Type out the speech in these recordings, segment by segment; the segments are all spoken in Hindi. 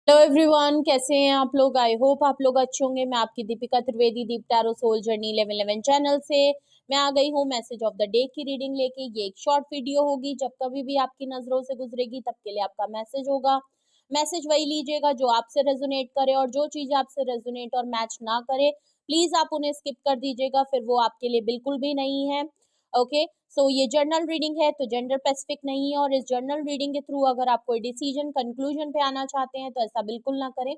हेलो एवरीवन, कैसे हैं आप लोग। आई होप आप लोग अच्छे होंगे। मैं आपकी दीपिका त्रिवेदी, दीप टैरो सोल जर्नी 1111 चैनल से मैं आ गई हूँ मैसेज ऑफ द डे की रीडिंग लेके। ये एक शॉर्ट वीडियो होगी, जब कभी भी आपकी नजरों से गुजरेगी तब के लिए आपका मैसेज होगा। मैसेज वही लीजिएगा जो आपसे रेजोनेट करे, और जो चीज आपसे रेजोनेट और मैच ना करे प्लीज आप उन्हें स्किप कर दीजिएगा, फिर वो आपके लिए बिल्कुल भी नहीं है। ओके, सो ये जर्नल रीडिंग है तो जेंडर स्पेसिफिक नहीं है, और इस जर्नल रीडिंग के थ्रू अगर आप कोई डिसीजन कंक्लूजन पे आना चाहते हैं तो ऐसा बिल्कुल ना करें।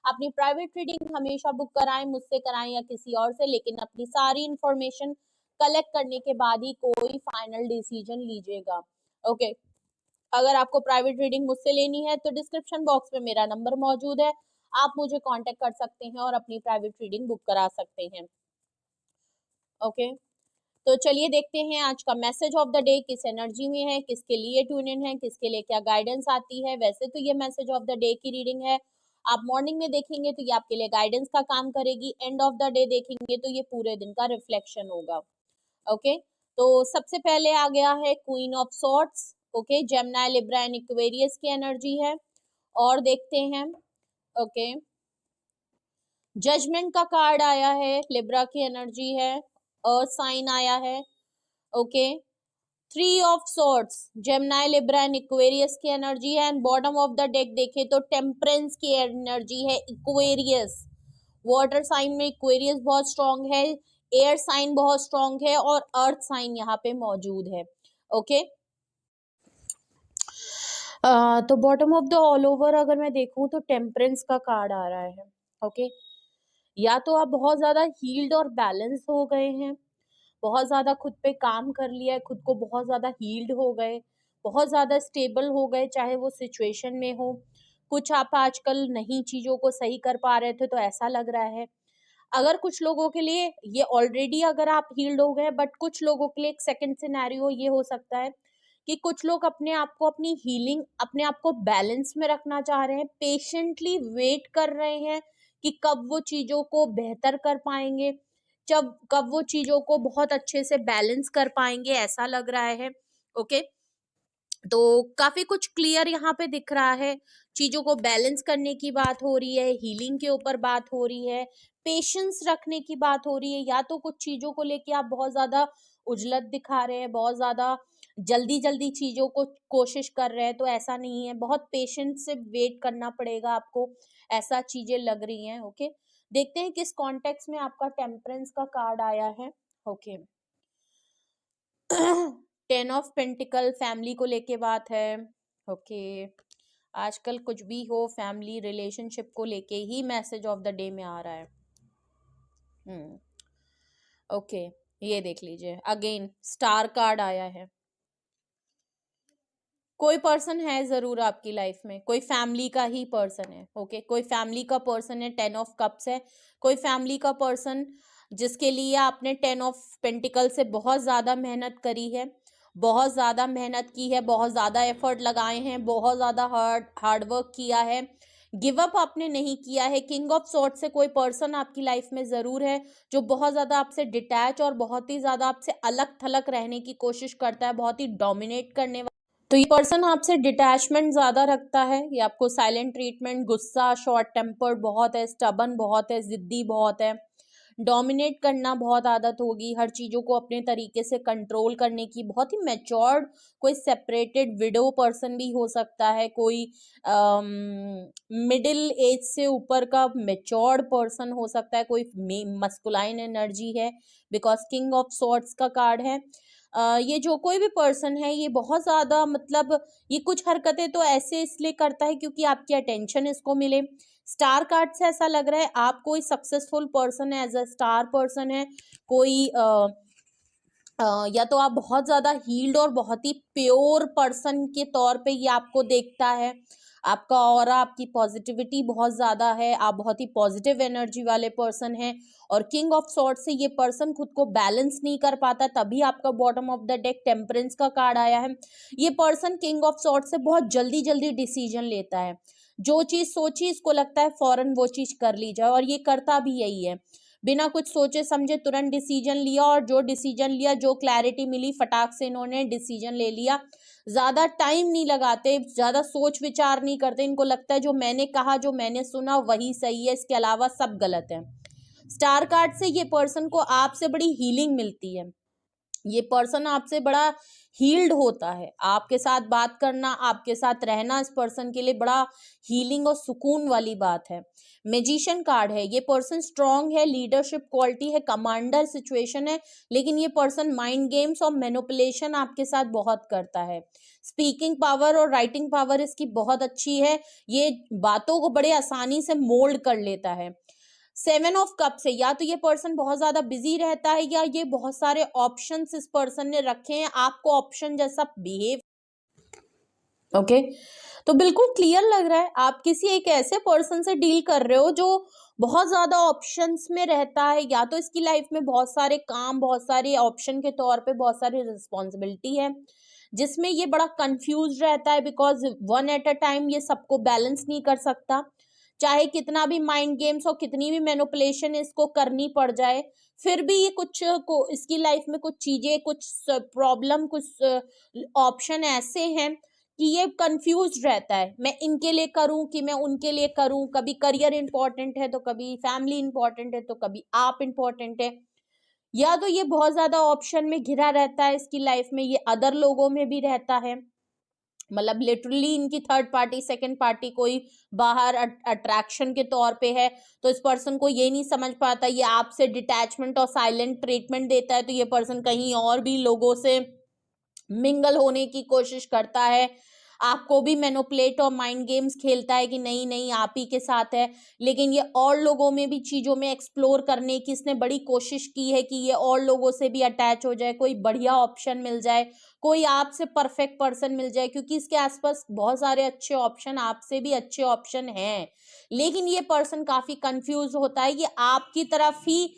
अपनी प्राइवेट रीडिंग हमेशा बुक कराएं, मुझसे कराएं या किसी और से, लेकिन अपनी सारी इंफॉर्मेशन कलेक्ट करने के बाद ही कोई फाइनल डिसीजन लीजिएगा। ओके, अगर आपको प्राइवेट रीडिंग मुझसे लेनी है तो डिस्क्रिप्शन बॉक्स में मेरा नंबर मौजूद है, आप मुझे कांटेक्ट कर सकते हैं और अपनी प्राइवेट रीडिंग बुक करा सकते हैं। ओके, तो चलिए देखते हैं आज का मैसेज ऑफ द डे किस एनर्जी में है, किसके लिए ट्यून इन है, किसके लिए क्या गाइडेंस आती है। वैसे तो ये मैसेज ऑफ द डे की रीडिंग है, आप मॉर्निंग में देखेंगे तो ये आपके लिए गाइडेंस का काम करेगी, एंड ऑफ द डे देखेंगे तो ये पूरे दिन का रिफ्लेक्शन होगा। ओके, तो सबसे पहले आ गया है queen of swords. Okay, Gemini, Libra and Aquarius की एनर्जी है। और देखते हैं। ओके, जजमेंट का कार्ड आया है, लिब्रा की एनर्जी है। अर्थ साइन आया है। Okay, three of swords, Gemini, Libra and Aquarius की एनर्जी है। And bottom of the deck देखे तो टेम्परेंस की एनर्जी है, इक्वेरियस। वाटर साइन में इक्वेरियस बहुत स्ट्रांग है, एयर साइन बहुत स्ट्रांग है, और अर्थ साइन यहाँ पे मौजूद है। ओके, तो bottom of the all over अगर मैं देखूं तो टेम्परेंस का कार्ड आ रहा है। ओके, या तो आप बहुत ज्यादा हील्ड और बैलेंस हो गए हैं, बहुत ज़्यादा खुद पे काम कर लिया है, खुद को बहुत ज़्यादा हील्ड हो गए, बहुत ज़्यादा स्टेबल हो गए, चाहे वो सिचुएशन में हो। कुछ आप आजकल नई चीज़ों को सही कर पा रहे थे तो ऐसा लग रहा है। अगर कुछ लोगों के लिए ये ऑलरेडी अगर आप हील्ड हो गए, बट कुछ लोगों के लिए एक सेकंड सिनेरियो ये हो सकता है कि कुछ लोग अपने आप को, अपनी हीलिंग, अपने आप को बैलेंस में रखना चाह रहे हैं, पेशेंटली वेट कर रहे हैं कि कब वो चीज़ों को बेहतर कर पाएंगे, जब कब वो चीज़ों को बहुत अच्छे से बैलेंस कर पाएंगे, ऐसा लग रहा है। ओके, तो काफी कुछ क्लियर यहाँ पे दिख रहा है। चीजों को बैलेंस करने की बात हो रही है, हीलिंग के ऊपर बात हो रही है, पेशेंस रखने की बात हो रही है। या तो कुछ चीजों को लेके आप बहुत ज्यादा उजलत दिखा रहे हैं, बहुत ज्यादा जल्दी जल्दी चीजों को कोशिश कर रहे हैं, तो ऐसा नहीं है, बहुत पेशेंस से वेट करना पड़ेगा आपको, ऐसा चीजें लग रही हैं। ओके, देखते हैं किस कॉन्टेक्स्ट में आपका टेम्परेंस का कार्ड आया है। Okay, ten of pentacle, family को लेके बात है। ओके, आजकल कुछ भी हो, फैमिली रिलेशनशिप को लेके ही मैसेज ऑफ द डे में आ रहा है। ओके, ये देख लीजिए, अगेन स्टार कार्ड आया है। कोई पर्सन है जरूर आपकी लाइफ में, कोई फैमिली का ही पर्सन है। ओके, कोई फैमिली का पर्सन है, 10 ऑफ कप्स है, कोई फैमिली का पर्सन जिसके लिए आपने 10 ऑफ पेंटिकल से बहुत ज्यादा मेहनत करी है, बहुत ज्यादा मेहनत की है, बहुत ज्यादा एफर्ट लगाए हैं, बहुत ज्यादा हार्ड वर्क किया है, गिव अप आपने नहीं किया है। किंग ऑफ सॉर्ड से कोई पर्सन आपकी लाइफ में जरूर है जो बहुत ज्यादा आपसे डिटैच और बहुत ही ज्यादा आपसे अलग थलग रहने की कोशिश करता है, बहुत ही डोमिनेट करने। तो ये पर्सन आपसे डिटैचमेंट ज्यादा रखता है, ये आपको साइलेंट ट्रीटमेंट, गुस्सा, शॉर्ट टेम्पर्ड बहुत है, स्टबन बहुत है, जिद्दी बहुत है, डोमिनेट करना बहुत आदत होगी, हर चीजों को अपने तरीके से कंट्रोल करने की, बहुत ही मैच्योर्ड, कोई सेपरेटेड विडो पर्सन भी हो सकता है, कोई मिडिल एज से ऊपर का मैच्योर्ड पर्सन हो सकता है, कोई मस्कुलाइन एनर्जी है, बिकॉज किंग ऑफ सॉर्ड्स का कार्ड है। ये जो कोई भी पर्सन है ये बहुत ज्यादा, मतलब ये कुछ हरकतें तो ऐसे इसलिए करता है क्योंकि आपकी अटेंशन इसको मिले। स्टार कार्ड से ऐसा लग रहा है आप कोई सक्सेसफुल पर्सन है, एज अ स्टार पर्सन है, कोई या तो आप बहुत ज्यादा हील्ड और बहुत ही प्योर पर्सन के तौर पे ये आपको देखता है, आपका ऑरा, आपकी पॉजिटिविटी बहुत ज्यादा है, आप बहुत ही पॉजिटिव एनर्जी वाले पर्सन हैं। और किंग ऑफ सॉर्ड से ये पर्सन खुद को बैलेंस नहीं कर पाता, तभी आपका bottom of the deck temperance का कार्ड आया है। ये पर्सन किंग ऑफ सॉर्ड से बहुत जल्दी जल्दी डिसीजन लेता है, जो चीज सोची इसको लगता है फौरन वो चीज कर ली जाए, और ये करता भी यही है, बिना कुछ सोचे समझे तुरंत डिसीजन लिया, और जो डिसीजन लिया, जो क्लैरिटी मिली, फटाक से इन्होंने डिसीजन ले लिया, ज्यादा टाइम नहीं लगाते, ज्यादा सोच विचार नहीं करते, इनको लगता है जो मैंने कहा, जो मैंने सुना वही सही है, इसके अलावा सब गलत है। स्टार कार्ड से ये पर्सन को आपसे बड़ी हीलिंग मिलती है, ये पर्सन आपसे बड़ा हील्ड होता है। आपके साथ बात करना, आपके साथ रहना इस पर्सन के लिए बड़ा हीलिंग और सुकून वाली बात है। मैजिशियन कार्ड है, ये पर्सन स्ट्रांग है, लीडरशिप क्वालिटी है, कमांडर सिचुएशन है, लेकिन ये पर्सन माइंड गेम्स और मैनिपुलेशन आपके साथ बहुत करता है। स्पीकिंग पावर और राइटिंग पावर इसकी बहुत अच्छी है, ये बातों को बड़े आसानी से मोल्ड कर लेता है। 7 ऑफ कप से या तो ये पर्सन बहुत ज्यादा बिजी रहता है, या ये बहुत सारे ऑप्शंस इस पर्सन ने रखे हैं, आपको ऑप्शन जैसा बिहेव, ओके तो बिल्कुल क्लियर लग रहा है आप किसी एक ऐसे पर्सन से डील कर रहे हो जो बहुत ज्यादा ऑप्शंस में रहता है, या तो इसकी लाइफ में बहुत सारे काम, बहुत सारे ऑप्शन के तौर पे बहुत सारी रिस्पॉन्सिबिलिटी है, जिसमें ये बड़ा कंफ्यूज रहता है, because one at a time ये सबको बैलेंस नहीं कर सकता। चाहे कितना भी माइंड गेम्स और कितनी भी मैनिपुलेशन इसको करनी पड़ जाए, फिर भी ये कुछ को इसकी लाइफ में कुछ चीजें, कुछ प्रॉब्लम, कुछ ऑप्शन ऐसे हैं कि ये कंफ्यूज रहता है, मैं इनके लिए करूं कि मैं उनके लिए करूं, कभी करियर इंपॉर्टेंट है तो कभी फैमिली इंपॉर्टेंट है तो कभी आप इंपॉर्टेंट है, या तो ये बहुत ज्यादा ऑप्शन में घिरा रहता है इसकी लाइफ में, ये अदर लोगों में भी रहता है, मतलब लिटरली इनकी थर्ड पार्टी, सेकंड पार्टी कोई बाहर अट्रैक्शन के तौर पे है, तो इस पर्सन को ये नहीं समझ पाता, ये आपसे डिटैचमेंट और साइलेंट ट्रीटमेंट देता है, तो ये पर्सन कहीं और भी लोगों से मिंगल होने की कोशिश करता है, आपको भी मैनिपुलेट और माइंड गेम्स खेलता है कि नहीं नहीं आप ही के साथ है, लेकिन ये और लोगों में भी चीजों में एक्सप्लोर करने की इसने बड़ी कोशिश की है कि ये और लोगों से भी अटैच हो जाए, कोई बढ़िया ऑप्शन मिल जाए, कोई आपसे परफेक्ट पर्सन मिल जाए, क्योंकि इसके आसपास बहुत सारे अच्छे ऑप्शन, आपसे भी अच्छे ऑप्शन हैं, लेकिन ये पर्सन काफी कंफ्यूज होता है, ये आपकी तरफ ही,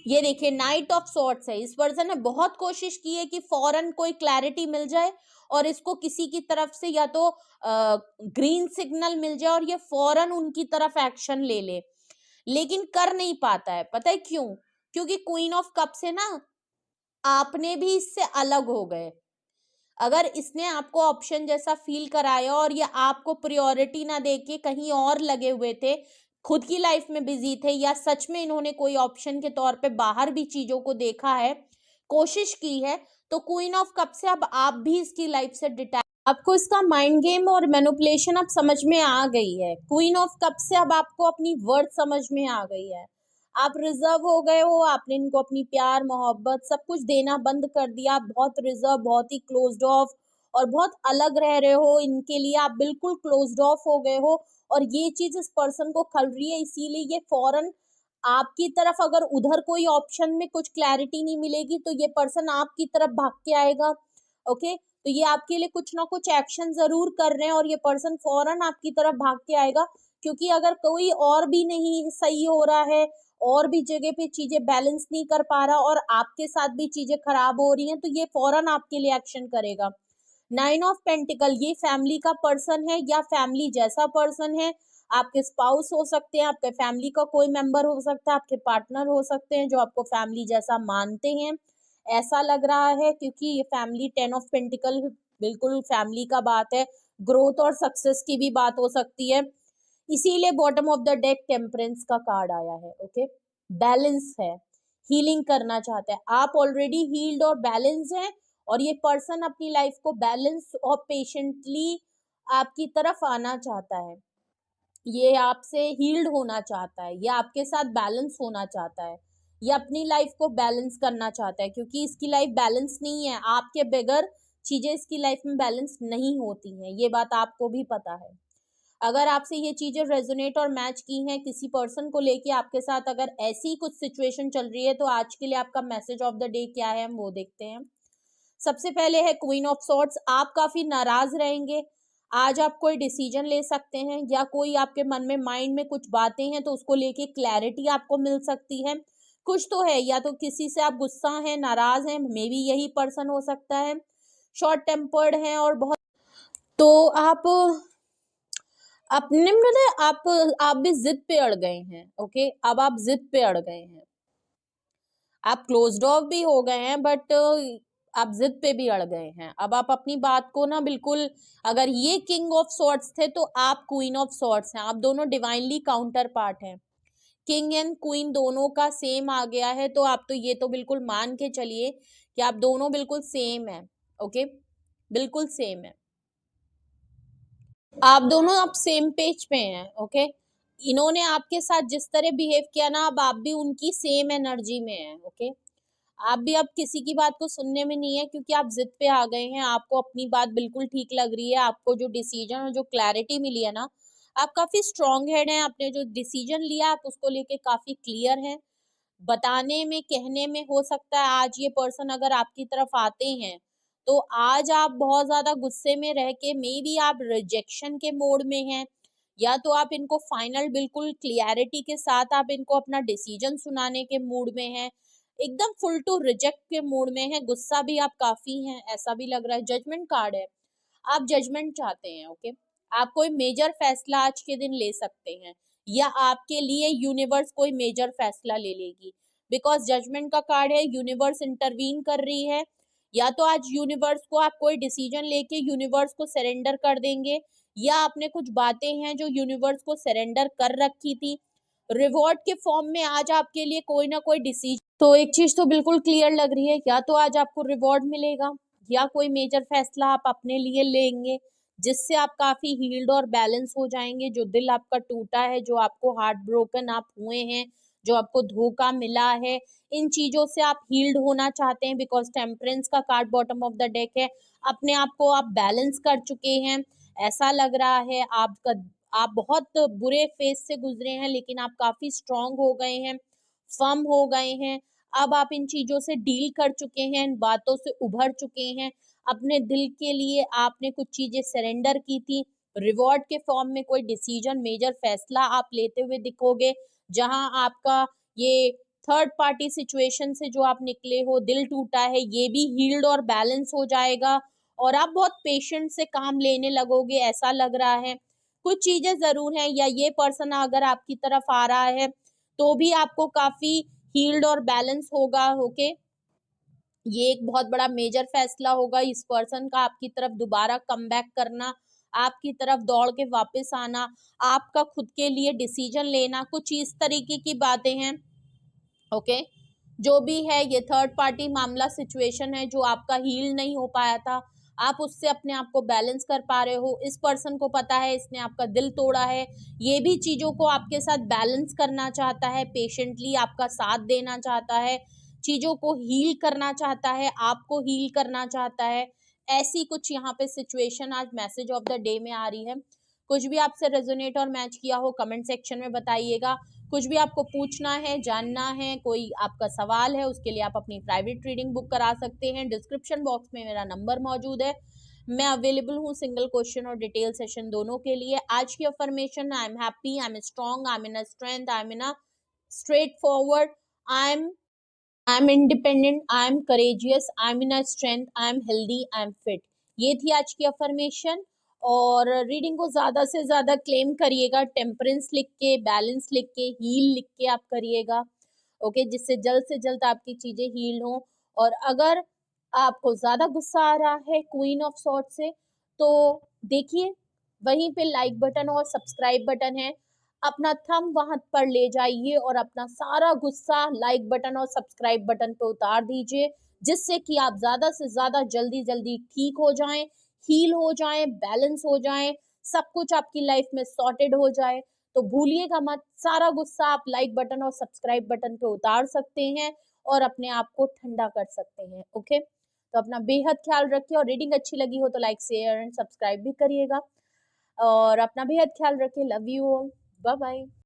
ये देखिए नाइट ऑफ सॉर्ट्स है, इस पर्सन ने बहुत कोशिश की है कि फौरन कोई क्लैरिटी मिल जाए और इसको किसी की तरफ से या तो ग्रीन सिग्नल मिल जाए और ये फौरन उनकी तरफ एक्शन ले ले, लेकिन कर नहीं पाता है। पता है क्यों? क्योंकि क्वीन ऑफ कप से ना आपने भी इससे अलग हो गए, अगर इसने आपको ऑप्शन जैसा फील कराया और ये आपको प्रायोरिटी ना देके कहीं और लगे हुए थे, खुद की लाइफ में बिजी थे, या सच में इन्होंने कोई ऑप्शन के तौर पे बाहर भी चीजों को देखा है, कोशिश की है, तो क्वीन ऑफ कप से अब आप भी इसकी लाइफ से डिटैच, आपको इसका माइंड गेम और मैनिपुलेशन अब समझ में आ गई है। क्वीन ऑफ कप से अब आपको अपनी वर्थ समझ में आ गई है, आप रिजर्व हो गए हो, आपने इनको अपनी प्यार मोहब्बत सब कुछ देना बंद कर दिया, आप बहुत रिजर्व, बहुत ही क्लोज्ड ऑफ और बहुत अलग रह रहे हो, इनके लिए आप बिल्कुल क्लोज्ड ऑफ हो गए हो, और ये चीज इस पर्सन को खल रही है, इसीलिए ये फौरन आपकी तरफ, अगर उधर कोई ऑप्शन में कुछ क्लैरिटी नहीं मिलेगी तो ये पर्सन आपकी तरफ भाग के आएगा। ओके, तो ये आपके लिए कुछ ना कुछ एक्शन जरूर कर रहे हैं और ये पर्सन फौरन आपकी तरफ भाग के आएगा, क्योंकि अगर कोई और भी नहीं सही हो रहा है, और भी जगह पे चीजें बैलेंस नहीं कर पा रहा और आपके साथ भी चीजें खराब हो रही हैं, तो ये फौरन आपके लिए एक्शन करेगा। 9 ऑफ पेंटिकल, ये फैमिली का पर्सन है या फैमिली जैसा पर्सन है, आपके स्पाउस हो सकते हैं, आपके फैमिली का कोई मेंबर हो सकता है, आपके पार्टनर हो सकते हैं जो आपको फैमिली जैसा मानते हैं, ऐसा लग रहा है, क्योंकि ये फैमिली 10 ऑफ पेंटिकल बिल्कुल फैमिली का बात है, ग्रोथ और सक्सेस की भी बात हो सकती है, इसीलिए bottom of the deck temperance का कार्ड आया है। ओके, बैलेंस है, हीलिंग करना चाहता है, आप ऑलरेडी हील्ड और बैलेंस हैं, और ये पर्सन अपनी लाइफ को बैलेंस और पेशेंटली आपकी तरफ आना चाहता है, ये आपसे हील्ड होना चाहता है, ये आपके साथ बैलेंस होना चाहता है, ये अपनी लाइफ को बैलेंस करना चाहता है, क्योंकि इसकी लाइफ बैलेंस नहीं है, आपके बगैर चीजें इसकी लाइफ में बैलेंस नहीं होती हैं, ये बात आपको भी पता है। अगर आपसे ये चीजें रेजोनेट और मैच की हैं, किसी पर्सन को लेके आपके साथ अगर ऐसी कुछ सिचुएशन चल रही है, तो आज के लिए आपका मैसेज ऑफ द डे क्या है हम वो देखते हैं। सबसे पहले है क्वीन ऑफ सॉर्ड्स, आप काफी नाराज रहेंगे, आज आप कोई डिसीजन ले सकते हैं, या कोई आपके मन में माइंड में कुछ बातें हैं तो उसको लेके क्लैरिटी आपको मिल सकती है, कुछ तो है, या तो किसी से आप गुस्सा हैं, नाराज हैं, मे बी यही पर्सन हो सकता है, शॉर्ट टेम्पर्ड हैं और बहुत, तो आप अपने मतलब आप भी जिद पे अड़ गए हैं। ओके, अब आप जिद पे अड़ गए हैं, आप क्लोज्ड ऑफ भी हो गए हैं, बट आप जिद पे भी अड़ गए हैं। अब आप अपनी बात को ना बिल्कुल, अगर ये किंग ऑफ सॉर्ड्स थे तो आप क्वीन ऑफ सॉर्ड्स हैं। आप दोनों डिवाइनली काउंटर पार्ट हैं। किंग एंड क्वीन दोनों का सेम आ गया है, तो आप तो ये तो बिल्कुल मान के चलिए कि आप दोनों बिल्कुल सेम है। ओके, बिल्कुल सेम है। आप दोनों अब सेम पेज पे हैं। ओके, इन्होंने आपके साथ जिस तरह बिहेव किया ना, अब आप भी उनकी सेम एनर्जी में हैं। ओके, आप भी अब किसी की बात को सुनने में नहीं है, क्योंकि आप जिद पे आ गए हैं। आपको अपनी बात बिल्कुल ठीक लग रही है। आपको जो डिसीजन और जो क्लैरिटी मिली है ना, आप काफी स्ट्रॉन्ग हेड हैं। आपने जो डिसीजन लिया आप उसको लेके काफी क्लियर हैं। बताने में, कहने में हो सकता है आज ये पर्सन अगर आपकी तरफ आते हैं तो आज आप बहुत ज्यादा गुस्से में रह के मे बी आप रिजेक्शन के मोड में हैं, या तो आप इनको फाइनल बिल्कुल क्लियरिटी के साथ आप इनको अपना डिसीजन सुनाने के मूड में हैं, एकदम फुल टू रिजेक्ट के मूड में है। गुस्सा भी आप काफी हैं, ऐसा भी लग रहा है। जजमेंट कार्ड है, आप जजमेंट चाहते हैं। ओके, आप कोई मेजर फैसला आज के दिन ले सकते हैं, या आपके लिए यूनिवर्स कोई मेजर फैसला ले लेगी, बिकॉज जजमेंट का कार्ड है। यूनिवर्स इंटरवीन कर रही है। या तो आज यूनिवर्स को आप कोई डिसीजन लेके यूनिवर्स को सरेंडर कर देंगे, या आपने कुछ बातें हैं जो यूनिवर्स को सरेंडर कर रखी थी, रिवॉर्ड के फॉर्म में आज आपके लिए कोई ना कोई डिसीजन। तो एक चीज तो बिल्कुल क्लियर लग रही है, या तो आज आपको रिवॉर्ड मिलेगा, या कोई मेजर फैसला आप अपने लिए लेंगे, जिससे आप काफी हील्ड और बैलेंस हो जाएंगे। जो दिल आपका टूटा है, जो आपको हार्ट ब्रोकन आप हुए हैं, जो आपको धोखा मिला है, इन चीजों से आप हील्ड होना चाहते हैं, बिकॉज टेम्परेंस का card bottom of the deck है। अपने आप को आप बैलेंस कर चुके हैं, ऐसा लग रहा है। आपका, आप बहुत बुरे फेज से गुजरे हैं, लेकिन आप काफी स्ट्रांग हो गए हैं, फर्म हो गए हैं। अब आप इन चीजों से डील कर चुके हैं, इन बातों से उभर चुके हैं। अपने दिल के लिए आपने कुछ चीजें सरेंडर की थी। रिवॉर्ड के फॉर्म में कोई डिसीजन, मेजर फैसला आप लेते हुए दिखोगे, जहां आपका ये थर्ड पार्टी सिचुएशन से जो आप निकले हो, दिल टूटा है, ये भी हील्ड और बैलेंस हो जाएगा, और आप बहुत पेशेंट से काम लेने लगोगे, ऐसा लग रहा है। कुछ चीजें जरूर हैं, या ये पर्सन अगर आपकी तरफ आ रहा है तो भी आपको काफी हील्ड और बैलेंस होगा। ओके, ये एक बहुत बड़ा मेजर फैसला होगा इस पर्सन का, आपकी तरफ दोबारा कम बैक करना, आपकी तरफ दौड़ के वापस आना, आपका खुद के लिए डिसीजन लेना, कुछ इस तरीके की बातें हैं। ओके, जो भी है ये थर्ड पार्टी मामला सिचुएशन है, जो आपका हील नहीं हो पाया था, आप उससे अपने आप को बैलेंस कर पा रहे हो। इस पर्सन को पता है इसने आपका दिल तोड़ा है, ये भी चीजों को आपके साथ बैलेंस करना चाहता है, पेशेंटली आपका साथ देना चाहता है, चीजों को हील करना चाहता है, आपको हील करना चाहता है। ऐसी कुछ यहाँ पे सिचुएशन आज मैसेज ऑफ द डे में आ रही है। कुछ भी आपसे रेजोनेट और मैच किया हो कमेंट सेक्शन में बताइएगा। कुछ भी आपको पूछना है, जानना है, कोई आपका सवाल है, उसके लिए आप अपनी प्राइवेट रीडिंग बुक करा सकते हैं। डिस्क्रिप्शन बॉक्स में मेरा नंबर मौजूद है, मैं अवेलेबल हूँ सिंगल क्वेश्चन और डिटेल सेशन दोनों के लिए। आज की affirmation, I am happy, I am strong, I am in a strength, I am in a straight forward, I am independent, I am courageous, I am in a strength, I am healthy, I am fit. ये थी आज की अफर्मेशन। और रीडिंग को ज्यादा से ज्यादा क्लेम करिएगा, टेम्परेंस लिख के, बैलेंस लिख के, हील लिख के आप करिएगा। ओके, जिससे जल्द से जल्द आपकी चीजें हील हो। और अगर आपको ज्यादा गुस्सा आ रहा है क्वीन ऑफ सॉर्ड से, तो देखिए वहीं पे लाइक बटन और सब्सक्राइब बटन है, अपना थंब वहां पर ले जाइए और अपना सारा गुस्सा लाइक बटन और सब्सक्राइब बटन पे उतार दीजिए, जिससे कि आप ज्यादा से ज्यादा जल्दी जल्दी ठीक हो जाएं, हील हो जाएं, बैलेंस हो जाएं, सब कुछ आपकी लाइफ में सॉर्टेड हो जाए। तो भूलिएगा मत, सारा गुस्सा आप लाइक बटन और सब्सक्राइब बटन पे उतार सकते हैं और अपने आप को ठंडा कर सकते हैं। ओके, तो अपना बेहद ख्याल रखिए, और रीडिंग अच्छी लगी हो तो लाइक, शेयर एंड सब्सक्राइब भी करिएगा, और अपना बेहद ख्याल रखिए। Love you all, bye bye.